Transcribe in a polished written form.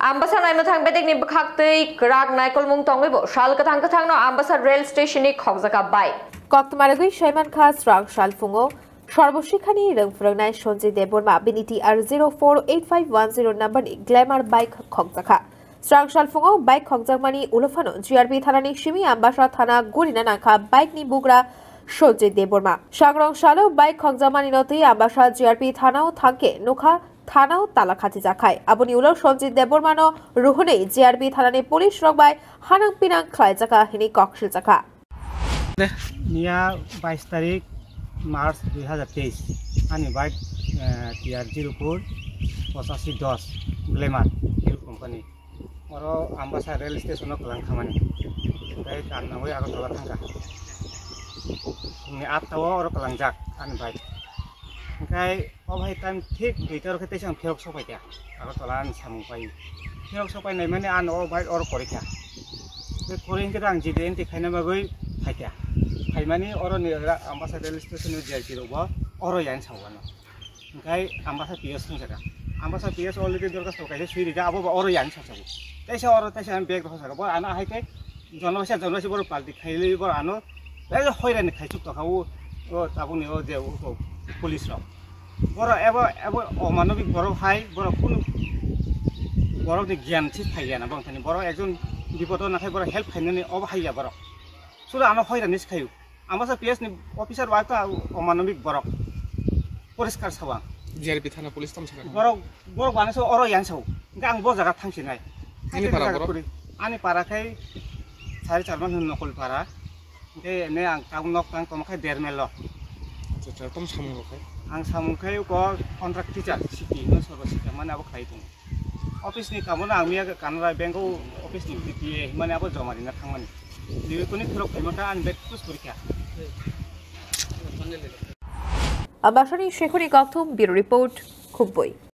Ambassador Naimotang Bedek ni Bakakti Krak Naikol Mung Tongibo, Shalkatang Katang, Ambassador Rail Station Hobzaka Bai. Koktumaragui Shaiman Khas Rang Shalfungo, সর্বশিক্ষানি রংফরংনাই সঞ্জয় দেববর্মা বিনিটি আর 048510 number glamour bike খংজাখা স্রাং শালফুঙাও bike খংজাকমানি উলফানো জিআরপি থানানি সিমি আম্বাসা থানা গুরিনা নাখা বাইক নি বুগরা সঞ্জয় দেববর্মা সাগরং শালো বাইক খংজাকমানি নতি আম্বাসা জিআরপি থানাও থাঙ্কে নোখা থানাও তালাখাতি জাখায় আবনি উলো সঞ্জয় দেববর্মানো রুহনে জিআরপি থানানি পুলিশ রংবাই হানাং পিনাং খ্লাই জাকা হিনি ককশিল জাখা নিয়া 22 তারিখ मार्च 2023 आनी बाइक टीआर 048510 ग्लैमार कंपनी और आम्बासा रेल स्टेशन कलां खामानि ओमफ्राय दाननावै आगरतला थांगा फुंनि 8टाव और कलांजाक आनी बाइक ओमफ्राय अभाय टाइम ठीक 2टार खेते आं फेरक सफायखा आगरतला आनी सामुं पाइ फेरक सफायनाय माने आन अ बाइक और करिखा बे करिंके आं जिदेन देखायना बागै फायखा फाइमानि और आम्बासा रेल स्टेशन जिआरपि रबा और यान सावगानो ओमफ्राय आम्बासा पिएस संजागा आम्बासा पिएस अलरेडी दरखास्त कायसे सुइरिजा आबो और यान सावसागो तैसे और तैसे आं बेग रखसागा बर आना हायके जनवसे बर पाल्टी खाइले बर आनो ए हयरानि खाइसुक तखाउ ओ ताबुनि ओ जे पुलिस र बर एबो अमानबिक बर हाय बर कुन बरनि ज्ञान थि फाइयाना बंथानि बर एकजन बिपद नाखाय बर हेल्प खाइनानै अब हाइया बर सुरा आनो हयरानि सिखायु आम्बासा पिएस नि अफिसार वाका अमानबिक बरक परिष्कार सावा जिआरपि थाना पुलिस तम सागा बरक बानासो अर यानसौ गां ब जागा थांसिनाय आनि पाराखै सारि चारमान होन नकल पारा बे ने आं टाउन नक टां तमखै देरमेल अच्छा तम सामुखै आं सामुखै को कन्ट्राक्ट टिचार सिपि न सर्व सिपि माने अब खाइ दं अफिस नि कामना आं मिया कानाडा बेंकौ अफिस नि पिए माने अब जमा दिना थांमानि दिबेकोनि खरक फाइमाका आं बेक पुस करिखा Ambassador Shekhuni Gautam, Bureau Report, Kumboi.